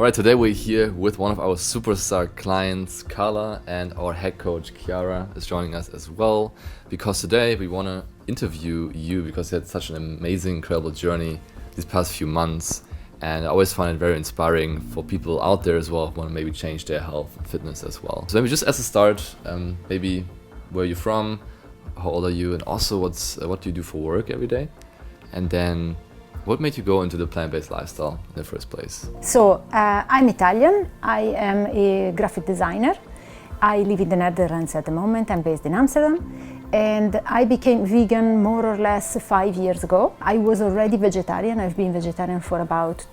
All right, today we're here with one of our superstar clients, Carla, and our head coach, Chiara, is joining us as well, because today we want to interview you because you had such an amazing, incredible journey these past few months. And I always find it very inspiring for people out there as well who want to maybe change their health and fitness as well. So maybe just as a start, maybe where you're from, how old are you, and also what do you do for work every day? And then what made you go into the plant-based lifestyle in the first place? So I'm Italian. I am a graphic designer. I live in the Netherlands at the moment. I'm based in Amsterdam. And I became vegan more or less 5 years ago. I was already vegetarian. I've been vegetarian for about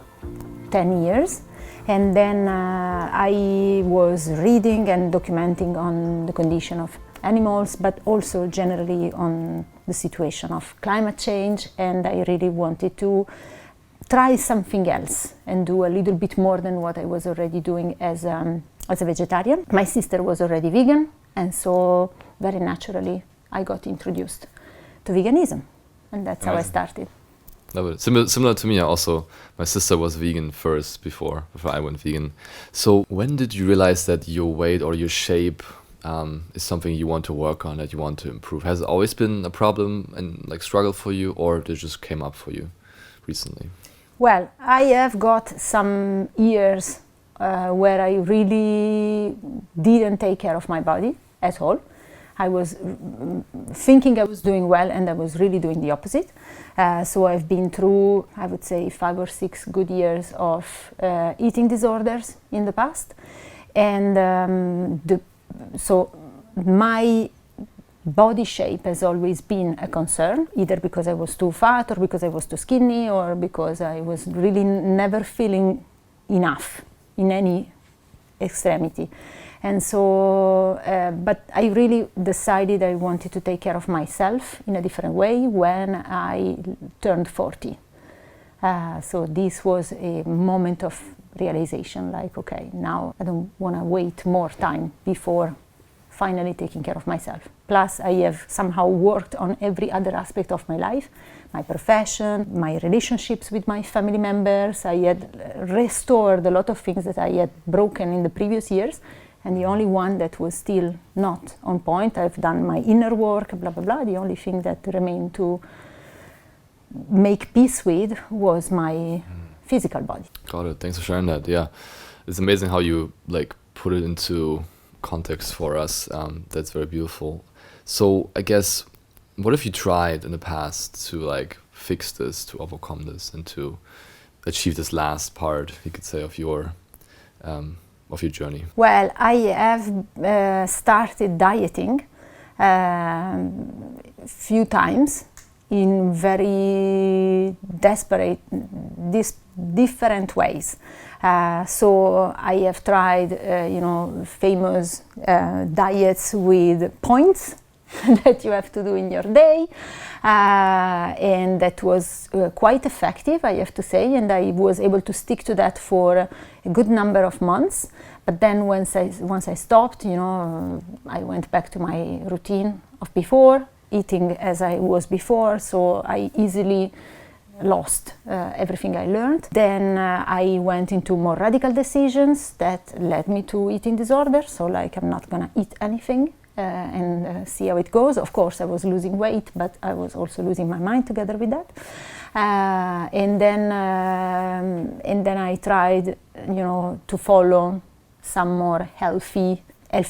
10 years. And then I was reading and documenting on the condition of animals, but also generally on the situation of climate change. And I really wanted to try something else and do a little bit more than what I was already doing as a vegetarian. My sister was already vegan, and so very naturally I got introduced to veganism, and that's how I started. Love it. Similar to me, my sister was vegan first before I went vegan. So when did you realize that your weight or your shape is something you want to work on, that you want to improve? Has it always been a problem and struggle for you, or did it just came up for you recently? Well, I have got some years where I really didn't take care of my body at all. I was thinking I was doing well, and I was really doing the opposite. So I've been through, I would say, 5 or 6 good years of eating disorders in the past. And so my body shape has always been a concern, either because I was too fat or because I was too skinny or because I was really never feeling enough in any extremity. And so, but I really decided I wanted to take care of myself in a different way when I turned 40. So this was a moment of realization, like, okay, now I don't want to wait more time before finally taking care of myself. Plus, I have somehow worked on every other aspect of my life, my profession, my relationships with my family members. I had restored a lot of things that I had broken in the previous years. And the only one that was still not on point, I've done my inner work, blah, blah, blah. The only thing that remained to make peace with was my physical body. Got it. Thanks for sharing that. Yeah, it's amazing how you put it into context for us. That's very beautiful. So I guess, what have you tried in the past to fix this, to overcome this, and to achieve this last part, you could say, of your journey? Well, I have started dieting few times in very desperate, different ways. So I have tried, famous diets with points that you have to do in your day, and that was quite effective, I have to say, and I was able to stick to that for a good number of months. But then once I stopped, I went back to my routine of before, eating as I was before, so I easily lost everything I learned. Then I went into more radical decisions that led me to eating disorder, so I'm not gonna eat anything and see how it goes. Of course, I was losing weight, but I was also losing my mind together with that. And then I tried, to follow some more healthy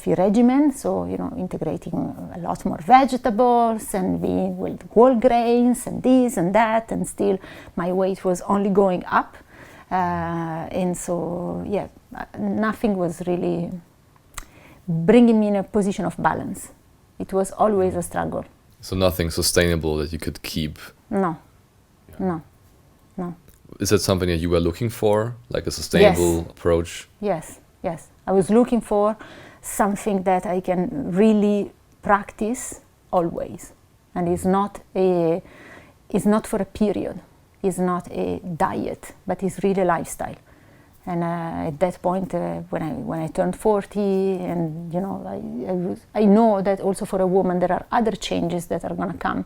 regimen. So, integrating a lot more vegetables and being with whole grains and this and that, and still my weight was only going up. And so, yeah, nothing was really bringing me in a position of balance. It was always a struggle. So nothing sustainable that you could keep? No. Is that something that you were looking for, like a sustainable approach? Yes. I was looking for something that I can really practice always. And it's not for a period. It's not a diet, but it's really a lifestyle. And at that point, when I turned 40, and I know that also for a woman there are other changes that are going to come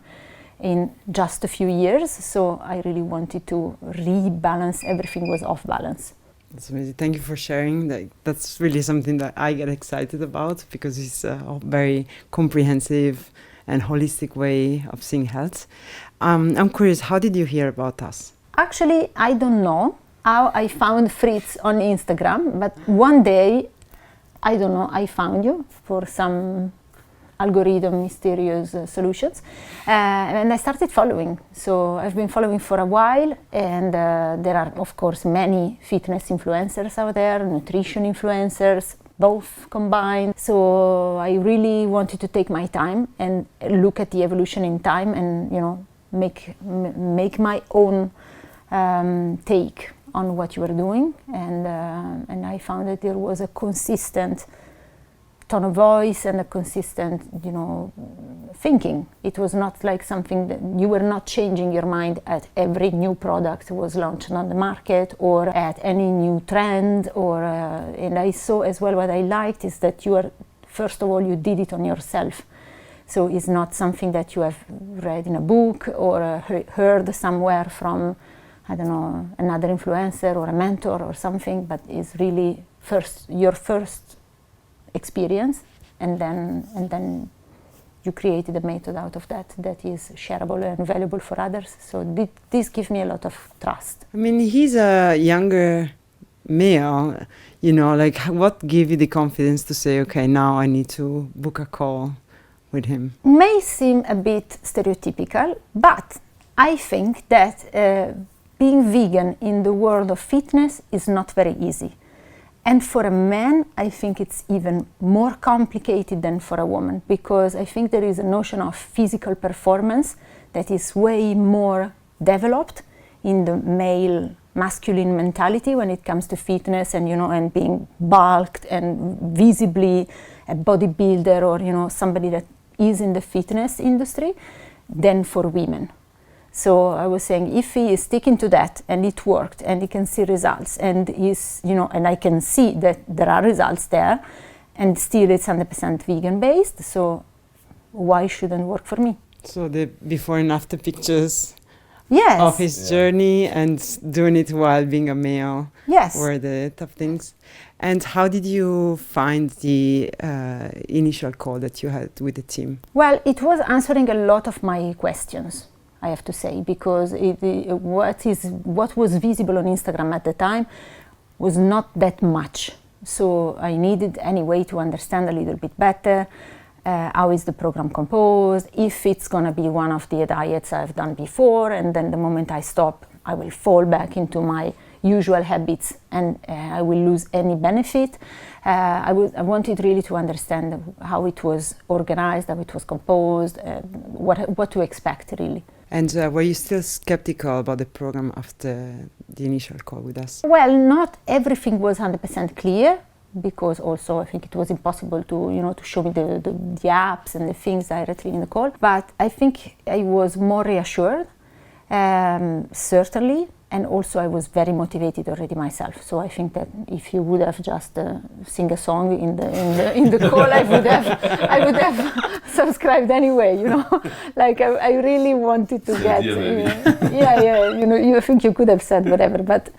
in just a few years. So I really wanted to rebalance. Everything was off balance. That's amazing. Thank you for sharing. That's really something that I get excited about because it's a very comprehensive and holistic way of seeing health. I'm curious, how did you hear about us? Actually, I don't know how I found Fritz on Instagram, but one day, I don't know, I found you for some algorithm mysterious solutions, and I started following. So I've been following for a while, and there are of course many fitness influencers out there, nutrition influencers, both combined. So I really wanted to take my time and look at the evolution in time, and make my own take on what you were doing, and I found that there was a consistent tone of voice and a consistent, thinking. It was not like something that you were not changing your mind at every new product was launched on the market or at any new trend. And I saw as well what I liked is that first of all, you did it on yourself. So it's not something that you have read in a book or heard somewhere from, I don't know, another influencer or a mentor or something, but it's really your first experience, and then you created a method out of that is shareable and valuable for others. So this gives me a lot of trust. I mean, he's a younger male, what gave you the confidence to say, okay, now I need to book a call with him? May seem a bit stereotypical, but I think that being vegan in the world of fitness is not very easy. And for a man, I think it's even more complicated than for a woman, because I think there is a notion of physical performance that is way more developed in the male masculine mentality when it comes to fitness and, and being bulked and visibly a bodybuilder or, somebody that is in the fitness industry than for women. So I was saying, if he is sticking to that and it worked and he can see results and and I can see that there are results there and still it's 100% vegan based, so why shouldn't work for me? So the before and after pictures yes. of his journey and doing it while being a male yes. were the top things. And how did you find the initial call that you had with the team? Well, it was answering a lot of my questions, I have to say, because what was visible on Instagram at the time was not that much. So I needed anyway to understand a little bit better how is the program composed, if it's going to be one of the diets I've done before, and then the moment I stop, I will fall back into my usual habits and I will lose any benefit. I wanted really to understand how it was organized, how it was composed, what to expect really. And were you still skeptical about the program after the initial call with us? Well, not everything was 100% clear, because also I think it was impossible to show me the apps and the things directly in the call. But I think I was more reassured, certainly, and also I was very motivated already myself. So I think that if you would have just sing a song in the call, I would have subscribed anyway. Like I really wanted to get. I think you could have said whatever, but.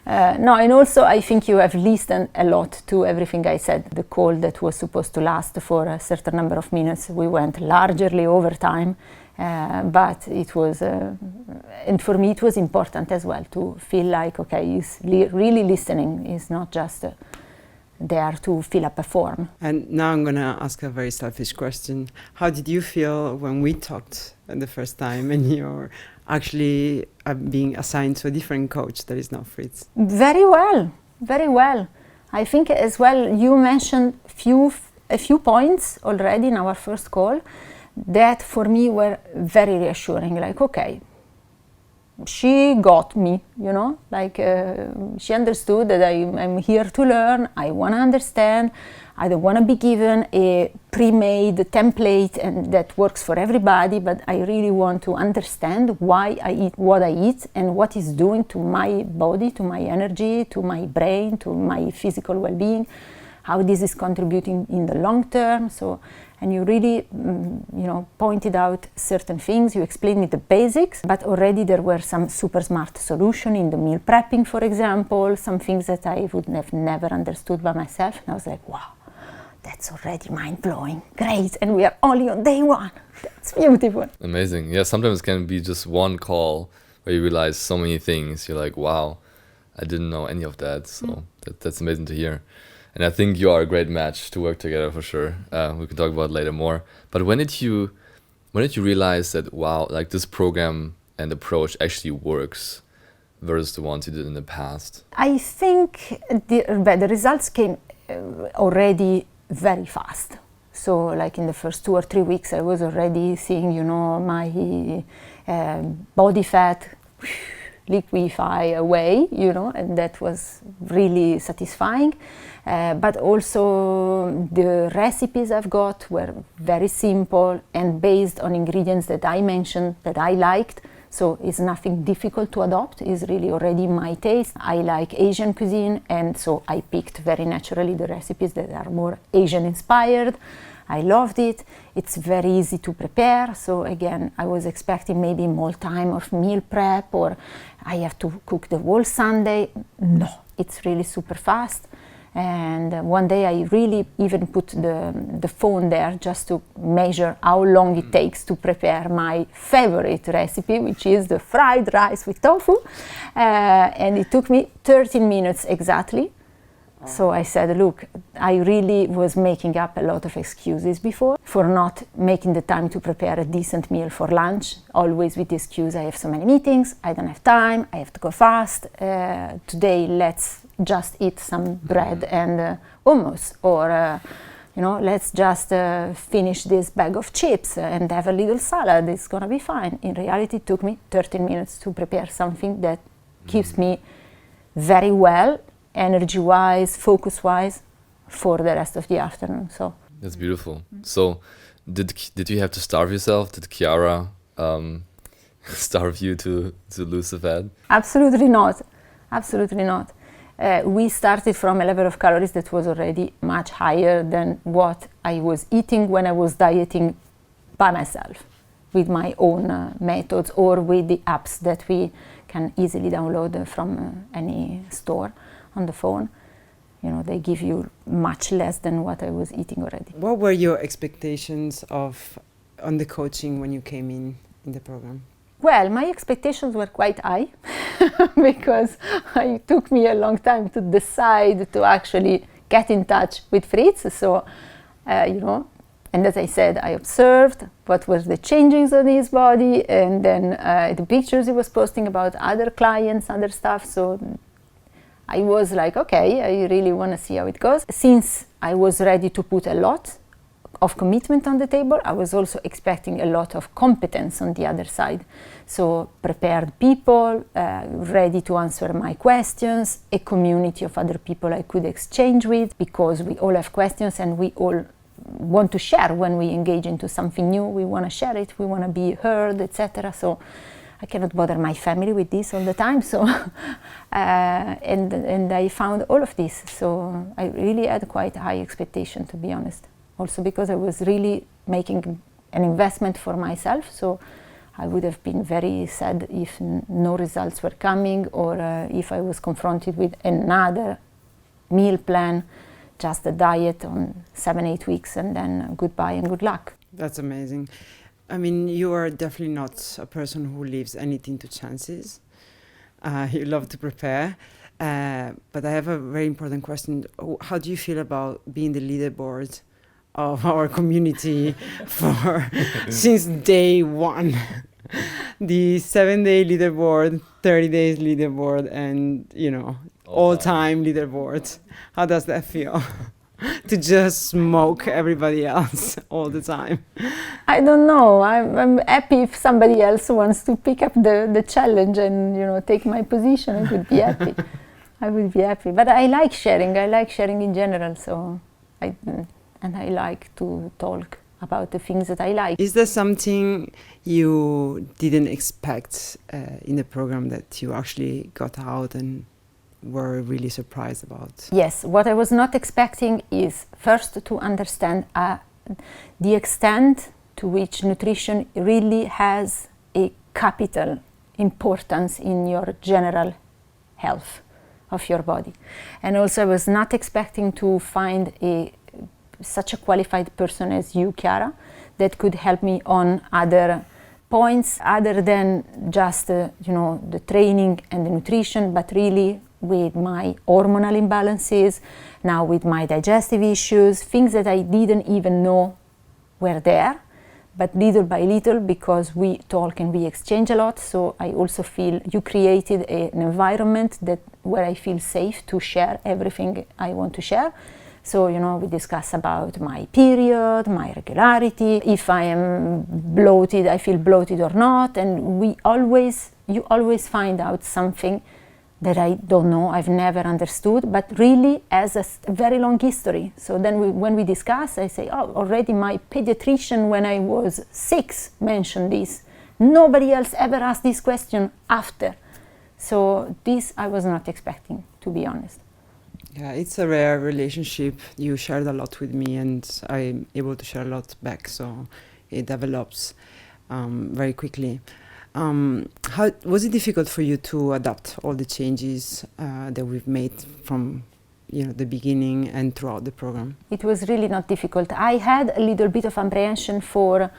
No, and also I think you have listened a lot to everything I said. The call that was supposed to last for a certain number of minutes, we went largely over time, but it was, and for me it was important as well to feel like, okay, he's really listening, he's not just there to fill up a form. And now I'm going to ask a very selfish question. How did you feel when we talked the first time and you're actually being assigned to a different coach that is not Fritz? Very well, very well. I think as well you mentioned a few points already in our first call that for me were very reassuring. Like, okay, she got me, she understood that I'm here to learn, I want to understand, I don't want to be given a pre-made template and that works for everybody, but I really want to understand why I eat what I eat and what it's doing to my body, to my energy, to my brain, to my physical well-being. how this is contributing in the long term. So, and you really, pointed out certain things. You explained me the basics, but already there were some super smart solutions in the meal prepping, for example, some things that I would have never understood by myself. And I was like, wow, that's already mind-blowing. Great, and we are only on day one. That's beautiful. Amazing. Yeah, sometimes it can be just one call where you realize so many things. You're like, wow, I didn't know any of that. So that's amazing to hear. And I think you are a great match to work together for sure. We can talk about it later more. But when did you realize that, wow, like this program and approach actually works versus the ones you did in the past? I think the results came already very fast. So like in the first 2 or 3 weeks, I was already seeing, my body fat liquefy away, and that was really satisfying. But also the recipes I've got were very simple and based on ingredients that I mentioned that I liked. So it's nothing difficult to adopt. It's really already my taste. I like Asian cuisine, and so I picked very naturally the recipes that are more Asian inspired. I loved it. It's very easy to prepare. So again, I was expecting maybe more time of meal prep, or I have to cook the whole Sunday. No, it's really super fast. And one day I really even put the phone there just to measure how long it takes to prepare my favorite recipe, which is the fried rice with tofu. And it took me 13 minutes exactly. So I said, look, I really was making up a lot of excuses before for not making the time to prepare a decent meal for lunch, always with the excuse, I have so many meetings, I don't have time, I have to go fast. Today, let's just eat some bread and hummus, or let's just finish this bag of chips and have a little salad. It's gonna be fine. In reality, it took me 13 minutes to prepare something that keeps me very well, energy-wise, focus-wise, for the rest of the afternoon. So that's beautiful. So did you have to starve yourself? Did Chiara starve you to lose the fat? Absolutely not. Absolutely not. We started from a level of calories that was already much higher than what I was eating when I was dieting by myself, with my own methods, or with the apps that we can easily download from any store on the phone. They give you much less than what I was eating already. What were your expectations on the coaching when you came in the program? Well, my expectations were quite high because it took me a long time to decide to actually get in touch with Fritz. So, and as I said, I observed what were the changes on his body, and then the pictures he was posting about other clients, other stuff. So I was like, okay, I really want to see how it goes. Since I was ready to put a lot of commitment on the table, I was also expecting a lot of competence on the other side. So prepared people, ready to answer my questions, a community of other people I could exchange with, because we all have questions and we all want to share when we engage into something new. We want to share it, we want to be heard, etc. So I cannot bother my family with this all the time. So and I found all of this. So I really had quite a high expectation, to be honest. Also because I was really making an investment for myself. So I would have been very sad if no results were coming, or if I was confronted with another meal plan, just a diet on 7-8 weeks, and then goodbye and good luck. That's amazing. I mean, you are definitely not a person who leaves anything to chances. You love to prepare. But I have a very important question. How do you feel about being the leaderboard of our community since day one? The 7-day leaderboard, 30 days leaderboard, and all-time leaderboard. How does that feel? To just smoke everybody else all the time? I don't know. I'm happy if somebody else wants to pick up the challenge and take my position. I would be happy. I would be happy. But I like sharing. I like sharing in general. So I like to talk about the things that I like. Is there something you didn't expect in the program that you actually got out and were really surprised about? Yes, what I was not expecting is first to understand the extent to which nutrition really has a capital importance in your general health of your body. And also I was not expecting to find such a qualified person as you, Chiara, that could help me on other points other than just the training and the nutrition, but really with my hormonal imbalances, now with my digestive issues, things that I didn't even know were there, but little by little, because we talk and we exchange a lot, so I also feel you created an environment where I feel safe to share everything I want to share. So, we discuss about my period, my regularity, if I am bloated, I feel bloated or not, and you always find out something that I don't know, I've never understood, but really has a very long history. So then when we discuss, I say, already my pediatrician when I was 6 mentioned this. Nobody else ever asked this question after. So this I was not expecting, to be honest. Yeah, it's a rare relationship. You shared a lot with me and I'm able to share a lot back, so it develops very quickly. How was it difficult for you to adapt all the changes that we've made from the beginning and throughout the program? It was really not difficult. I had a little bit of apprehension for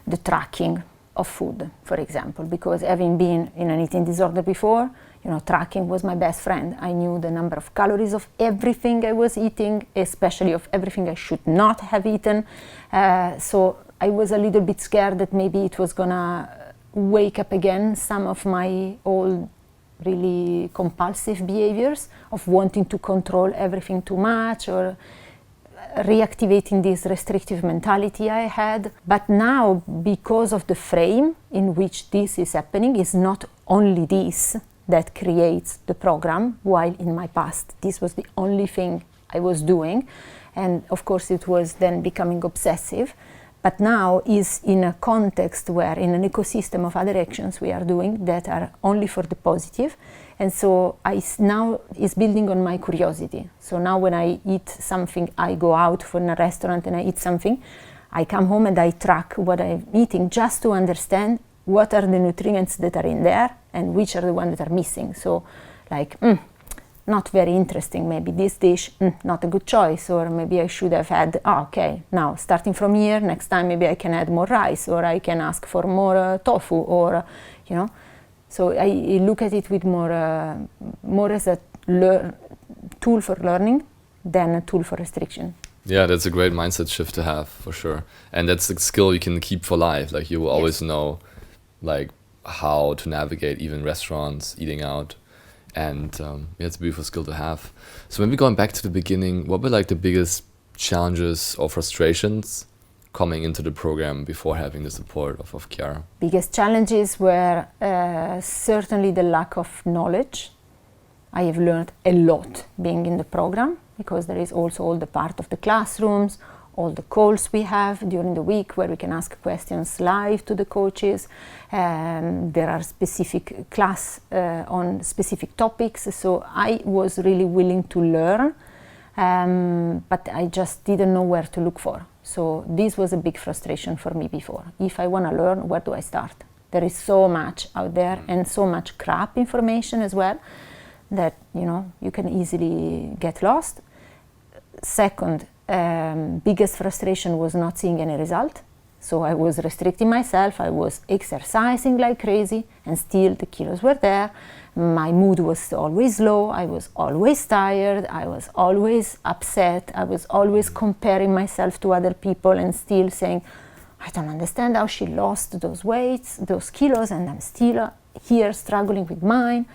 the tracking of food, for example, because having been in an eating disorder before, tracking was my best friend. I knew the number of calories of everything I was eating, especially of everything I should not have eaten. So I was a little bit scared that maybe it was gonna wake up again some of my old really compulsive behaviors of wanting to control everything too much or reactivating this restrictive mentality I had. But now, because of the frame in which this is happening, is not only this that creates the program, while in my past this was the only thing I was doing, and of course it was then becoming obsessive. But now is in a context where in an ecosystem of other actions we are doing that are only for the positive. And so now is building on my curiosity. So now when I eat something, I go out for a restaurant and I eat something, I come home and I track what I'm eating just to understand what are the nutrients that are in there and which are the ones that are missing. So like, not very interesting, maybe this dish, not a good choice, or maybe I should have had, okay, now starting from here, next time maybe I can add more rice, or I can ask for more tofu, or, So I look at it with more as a tool for learning than a tool for restriction. Yeah, that's a great mindset shift to have, for sure. And that's a skill you can keep for life. Like you will always know, like, how to navigate even restaurants, eating out. And it's a beautiful skill to have. So maybe going back to the beginning, what were like the biggest challenges or frustrations coming into the program before having the support of Chiara? Biggest challenges were certainly the lack of knowledge. I have learned a lot being in the program, because there is also all the part of the classrooms, all the calls we have during the week where we can ask questions live to the coaches. There are specific class on specific topics. So I was really willing to learn, but I just didn't know where to look for. So this was a big frustration for me before. If I want to learn, where do I start? There is so much out there and so much crap information as well that you can easily get lost. Second, biggest frustration was not seeing any result. So I was restricting myself, I was exercising like crazy, and still the kilos were there. My mood was always low, I was always tired, I was always upset, I was always comparing myself to other people and still saying, I don't understand how she lost those weights, those kilos, and I'm still here struggling with mine,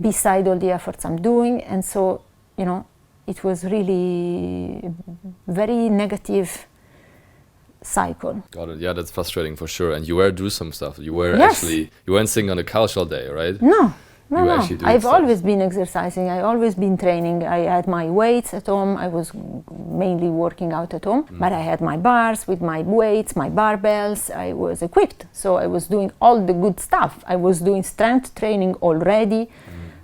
beside all the efforts I'm doing. And so, it was really very negative cycle. Got it. Yeah, that's frustrating for sure. And you were doing some stuff. You were you weren't sitting on the couch all day, right? No. I've always been exercising. I always been training. I had my weights at home. I was mainly working out at home, but I had my bars with my weights, my barbells. I was equipped. So I was doing all the good stuff. I was doing strength training already.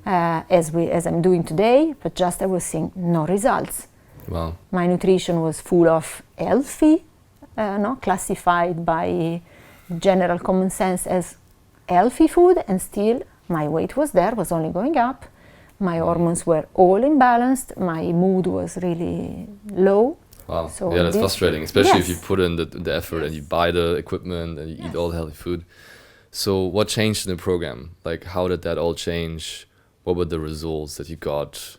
as I'm doing today, but just I was seeing no results. Wow. My nutrition was full of healthy, classified by general common sense as healthy food, and still my weight was there, was only going up. My hormones were all imbalanced. My mood was really low. Wow. So Yeah, that's frustrating, especially if you Yes. put in the effort and you buy the equipment and you eat all the healthy food. So what changed in the program? Like, how did that all change? What were the results that you got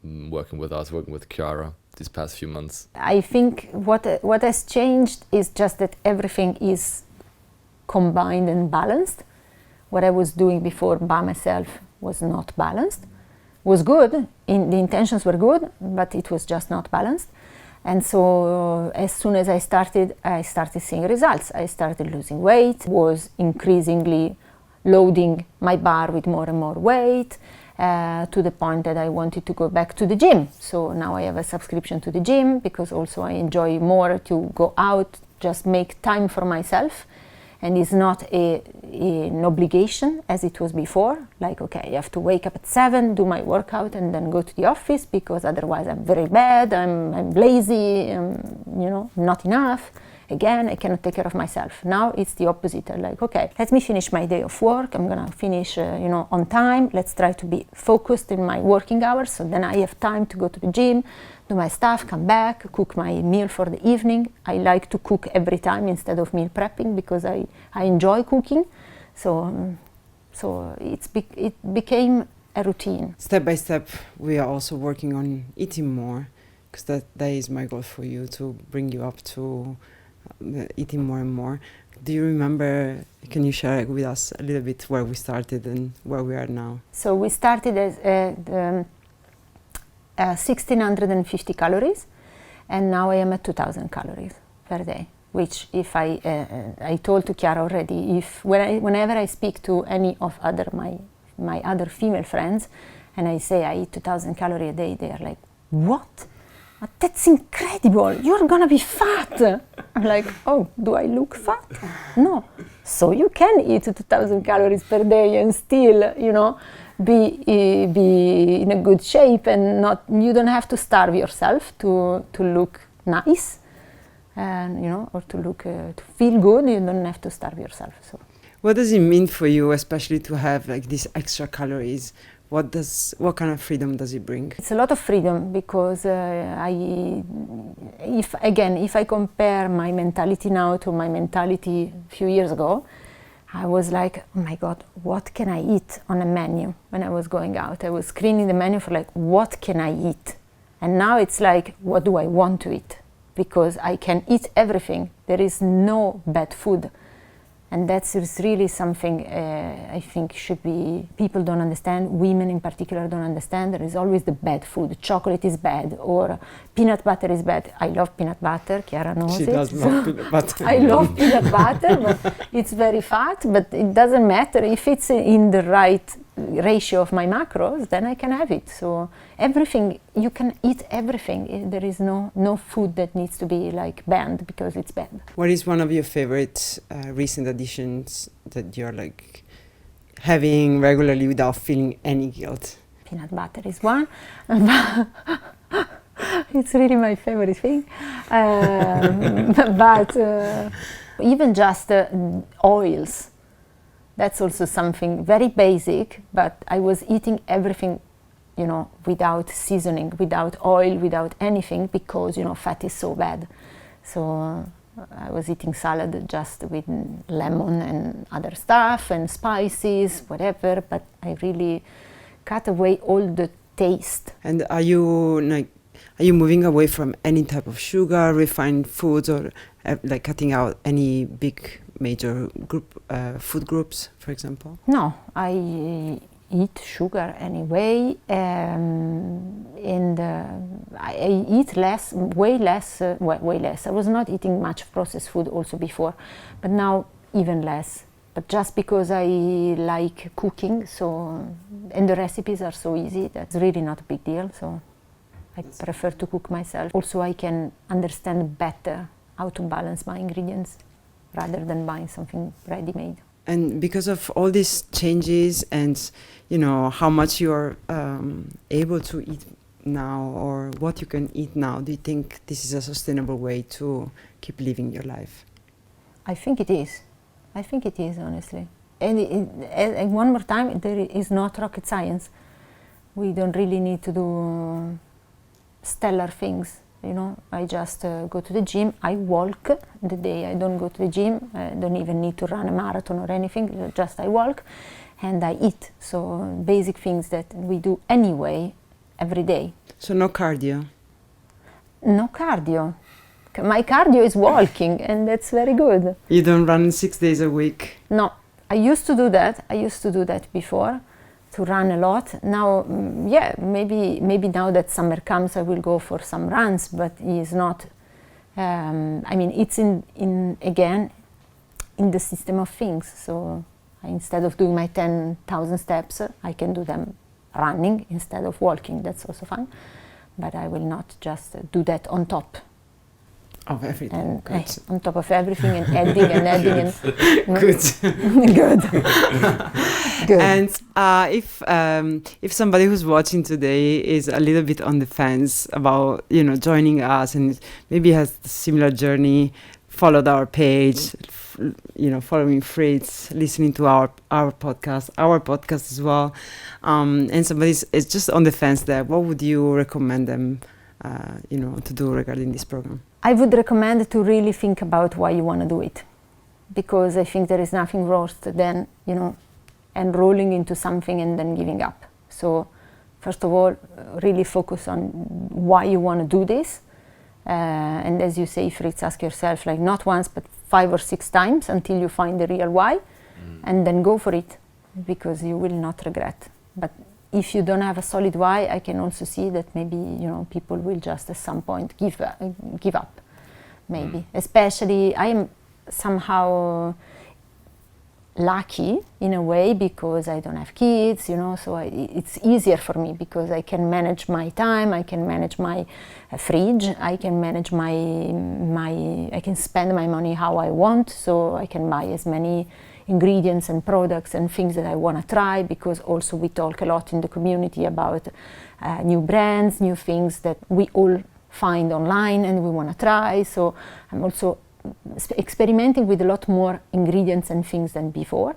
working with us, working with Chiara these past few months? I think what has changed is just that everything is combined and balanced. What I was doing before by myself was not balanced. Was good, the intentions were good, but it was just not balanced. And so as soon as I started seeing results. I started losing weight, was increasingly loading my bar with more and more weight, to the point that I wanted to go back to the gym. So now I have a subscription to the gym because also I enjoy more to go out, just make time for myself. And it's not an obligation as it was before. Like, okay, I have to wake up at 7, do my workout, and then go to the office because otherwise I'm very bad, I'm lazy, not enough. Again, I cannot take care of myself. Now it's the opposite. I'm like, okay, let me finish my day of work. I'm gonna finish, on time. Let's try to be focused in my working hours. So then I have time to go to the gym, do my stuff, come back, cook my meal for the evening. I like to cook every time instead of meal prepping because I enjoy cooking. So it became a routine. Step by step, we are also working on eating more, because that is my goal for you, to bring you up to eating more and more. Do you remember, can you share with us a little bit where we started and where we are now? So we started as 1,650 calories, and now I am at 2,000 calories per day. Which, if I told to Chiara already, whenever I speak to any of my other female friends, and I say I eat 2,000 calories a day, they are like, "What? That's incredible! You're gonna be fat!" I'm like, "Oh, do I look fat? No. So you can eat 2,000 calories per day and still, be in a good shape, and you don't have to starve yourself to look nice, and or to feel good. You don't have to starve yourself." So, what does it mean for you, especially to have like these extra calories? What kind of freedom does it bring? it's a lot of freedom because if I compare my mentality now to my mentality a few years ago, I was like, oh my God, what can I eat on a menu when I was going out? I was screening the menu for like, what can I eat? And now it's like, what do I want to eat? Because I can eat everything. There is no bad food. And that's really something I think should be, people don't understand, women in particular don't understand. There is always the bad food. Chocolate is bad, or peanut butter is bad. I love peanut butter, Chiara knows She it. does love peanut butter. I love peanut butter, but it's very fat, but it doesn't matter. If it's in the right ratio of my macros, then I can have it. So everything, you can eat everything. There is no food that needs to be like banned because it's bad. What is one of your favorite recent additions that you're like having regularly without feeling any guilt? Peanut butter is one. It's really my favorite thing. But even just oils. That's also something very basic, but I was eating everything, without seasoning, without oil, without anything, because, fat is so bad. So I was eating salad just with lemon and other stuff and spices, whatever, but I really cut away all the taste. And are you moving away from any type of sugar, refined foods, or like cutting out any big major food groups, for example? No, I eat sugar anyway, and I eat way less. I was not eating much processed food also before, but now even less. But just because I like cooking, and the recipes are so easy, that's really not a big deal. So I prefer to cook myself. Also, I can understand better how to balance my ingredients rather than buying something ready-made. And because of all these changes and, you know, how much you're able to eat now or what you can eat now, do you think this is a sustainable way to keep living your life? I think it is. I think it is, honestly. And one more time, there is not rocket science. We don't really need to do stellar things, you know. I just go to the gym, I walk. The day I don't go to the gym, I don't even need to run a marathon or anything, just I walk and I eat. So basic things that we do anyway, every day. So no cardio? No cardio. My cardio is walking and that's very good. You don't run 6 days a week? No, I used to do that. I used to do that before, to run a lot. Now, yeah, maybe now that summer comes, I will go for some runs, but it's not. I mean, it's again in the system of things. So instead of doing my 10,000 steps, I can do them running instead of walking. That's also fine. But I will not just do that on top. Of everything. And on top of everything and adding and adding and good. Good. Good. And if somebody who's watching today is a little bit on the fence about, you know, joining us and maybe has a similar journey, followed our page, you know, following Fritz, listening to our podcast as well, and somebody is just on the fence there, what would you recommend them, you know, to do regarding this program? I would recommend to really think about why you want to do it, because I think there is nothing worse than, you know, enrolling into something and then giving up. So first of all, really focus on why you want to do this, and as you say, Fritz, ask yourself like not once but 5 or 6 times until you find the real why, and then go for it, because you will not regret. But if you don't have a solid why, I can also see that maybe, you know, people will just at some point give up, maybe. Especially, I am somehow lucky in a way because I don't have kids, you know, so it's easier for me because I can manage my time, I can manage my fridge, I can manage I can spend my money how I want, so I can buy as many ingredients and products and things that I want to try, because also we talk a lot in the community about new brands, new things that we all find online and we want to try. So I'm also experimenting with a lot more ingredients and things than before.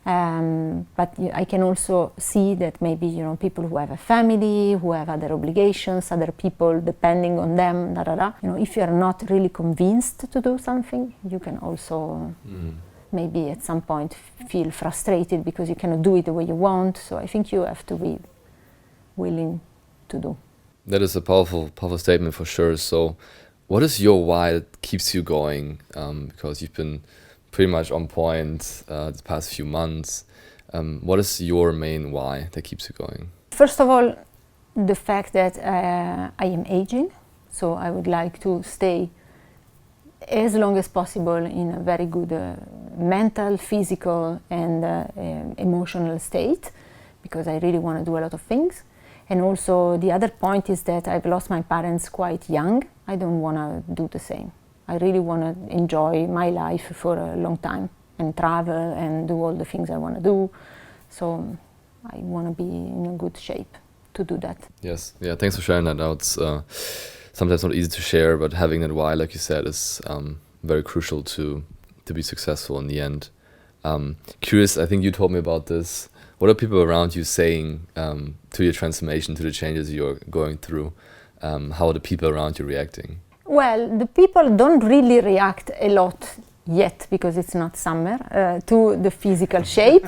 But I can also see that maybe, you know, people who have a family, who have other obligations, other people depending on them, you know, if you are not really convinced to do something, you can also maybe at some point feel frustrated because you cannot do it the way you want. So I think you have to be willing to do. That is a powerful statement for sure. So what is your why that keeps you going? Because you've been pretty much on point the past few months. What is your main why that keeps you going? First of all, the fact that I am aging. So I would like to stay as long as possible in a very good mental, physical and emotional state, because I really want to do a lot of things. And also the other point is that I've lost my parents quite young. I don't want to do the same. I really want to enjoy my life for a long time and travel and do all the things I want to do. So I want to be in a good shape to do that. Yes, yeah, thanks for sharing that. Now it's sometimes not easy to share, but having that why, like you said, is very crucial to be successful in the end. Curious, I think you told me about this. What are people around you saying to your transformation, to the changes you're going through? How are the people around you reacting? Well, the people don't really react a lot yet, because it's not summer, to the physical shape,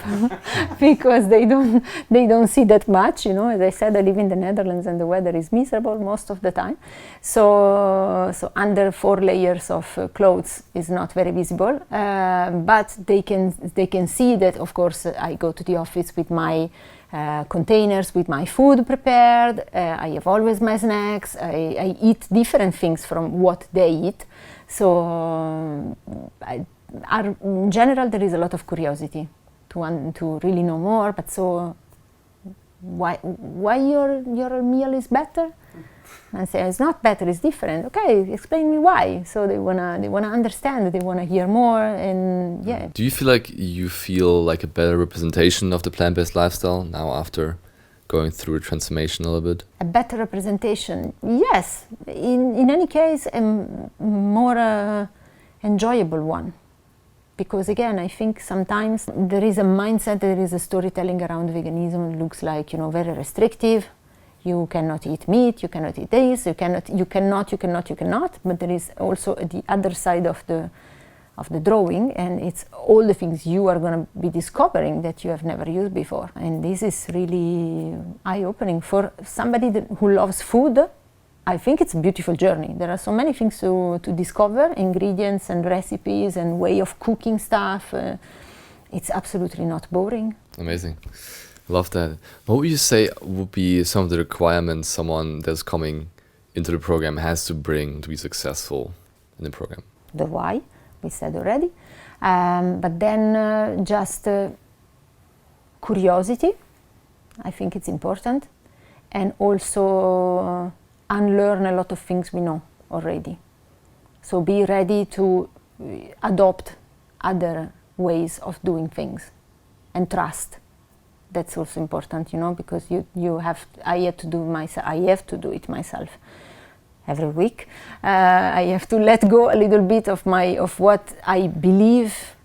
because they don't see that much. You know, as I said, I live in the Netherlands and the weather is miserable most of the time. So under 4 layers of clothes is not very visible, but they can see that, of course, I go to the office with my containers with my food prepared. I have always my snacks. I eat different things from what they eat. So in general, there is a lot of curiosity to really know more. But so why your meal is better? and say it's not better, it's different. Okay, explain me why. So they wanna understand, they wanna hear more, and yeah. Do you feel like a better representation of the plant-based lifestyle now after going through a transformation a little bit? A better representation, yes. In any case, a more enjoyable one. Because again, I think sometimes there is a mindset, there is a storytelling around veganism. It looks like, very restrictive. You cannot eat meat, you cannot eat this, you cannot. But there is also the other side of the drawing, and it's all the things you are going to be discovering that you have never used before. And this is really eye-opening for somebody who loves food. I think it's a beautiful journey. There are so many things to discover, ingredients and recipes and way of cooking stuff. It's absolutely not boring. Amazing. Love that. What would you say would be some of the requirements someone that's coming into the program has to bring to be successful in the program? The why, we said already. But then just curiosity, I think it's important. And also unlearn a lot of things we know already. So be ready to adopt other ways of doing things and trust. That's also important, because I have to do it myself every week. I have to let go a little bit of what I believe,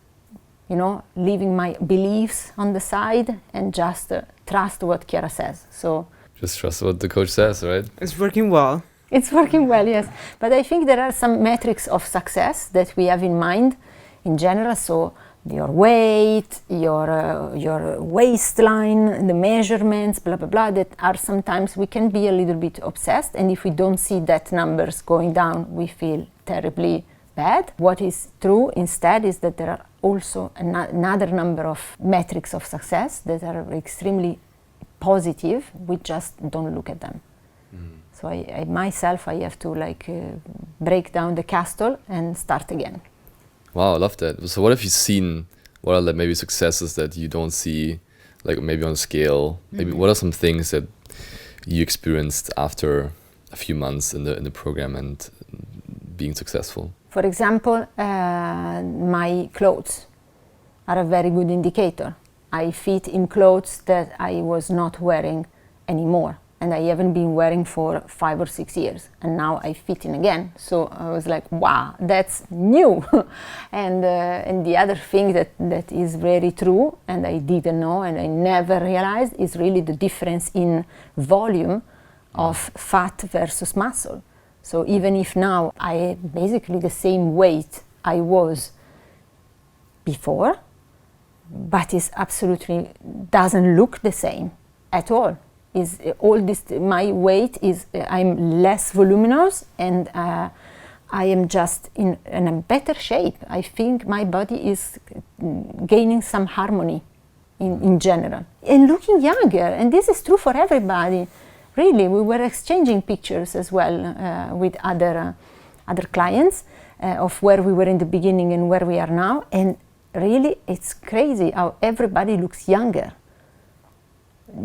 leaving my beliefs on the side and just trust what Chiara says. So just trust what the coach says, right? It's working well. It's working well, yes. But I think there are some metrics of success that we have in mind in general. So your weight, your waistline, the measurements, blah, blah, blah, that are sometimes we can be a little bit obsessed. And if we don't see that numbers going down, we feel terribly bad. What is true instead is that there are also another number of metrics of success that are extremely positive. We just don't look at them. So I myself have to break down the castle and start again. Wow, I love that. So what have you seen? What are maybe successes that you don't see, maybe on a scale? Maybe what are some things that you experienced after a few months in the program and being successful? For example, my clothes are a very good indicator. I fit in clothes that I was not wearing anymore, and I haven't been wearing for 5 or 6 years, and now I fit in again. So I was like, wow, that's new. And the other thing that is very true, and I didn't know and I never realized, is really the difference in volume of fat versus muscle. So even if now I basically the same weight I was before, but it absolutely doesn't look the same at all. Is all this? My weight is I'm less voluminous, and I am just in a better shape. I think my body is gaining some harmony in general and looking younger. And this is true for everybody. Really, we were exchanging pictures as well with other clients of where we were in the beginning and where we are now, and really, it's crazy how everybody looks younger,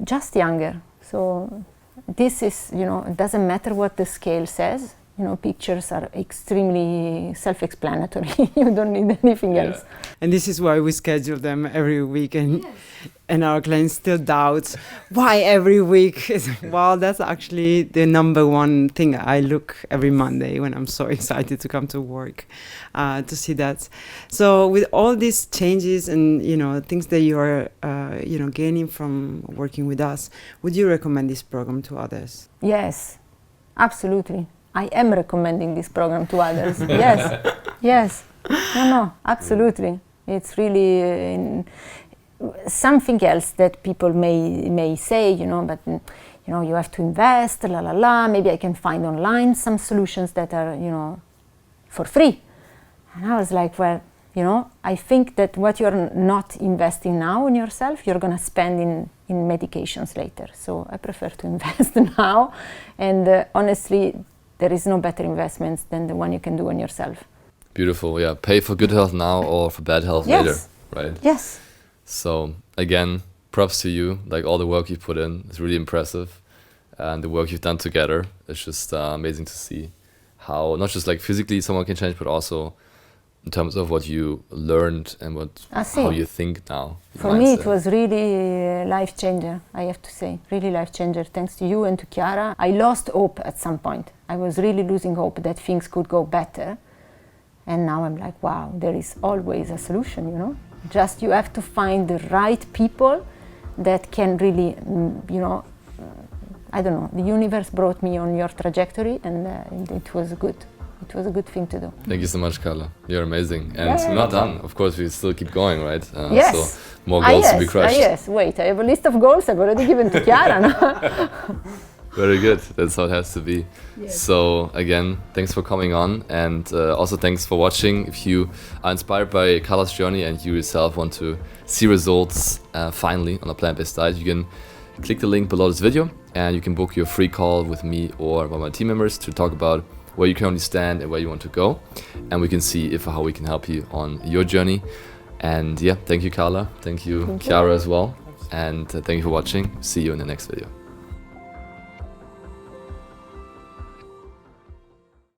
just younger. So this is, it doesn't matter what the scale says. Pictures are extremely self-explanatory. You don't need anything else. And this is why we schedule them every week, and our clients still doubt why every week. Well, that's actually the number one thing I look every Monday when I'm so excited to come to work to see that. So with all these changes and things that you are gaining from working with us, would you recommend this program to others? Yes, absolutely. I am recommending this program to others. Yes. No, absolutely. It's really something else that people may say, but you have to invest, Maybe I can find online some solutions that are, for free. And I was like, well, I think that what you're not investing now in yourself, you're going to spend in medications later. So I prefer to invest now. And honestly, there is no better investments than the one you can do on yourself. Beautiful, yeah. Pay for good health now or for bad health later, right? Yes. So again, props to you. All the work you put in is really impressive. and the work you've done together. It's just amazing to see how not just like physically someone can change, but also in terms of what you learned and how you think now. For me, it was really life changer, I have to say, really life changer. Thanks to you and to Chiara. I lost hope at some point. I was really losing hope that things could go better. And now I'm like, wow, there is always a solution, you know? Just you have to find the right people that can really, you know, I don't know, the universe brought me on your trajectory, and it was good. It was a good thing to do. Thank you so much, Carla. You're amazing. And we're not done. Of course, we still keep going, right? Yes. So more goals to be crushed. Yes, wait, I have a list of goals I've already given to Chiara. No? Very good. That's how it has to be. Yes. So again, thanks for coming on, and also thanks for watching. If you are inspired by Carla's journey and you yourself want to see results finally on a plant-based diet, you can click the link below this video and you can book your free call with me or one of my team members to talk about where you currently stand and where you want to go, and we can see how we can help you on your journey. And yeah, thank you, Carla. Thank you, Chiara, as well. And thank you for watching. See you in the next video.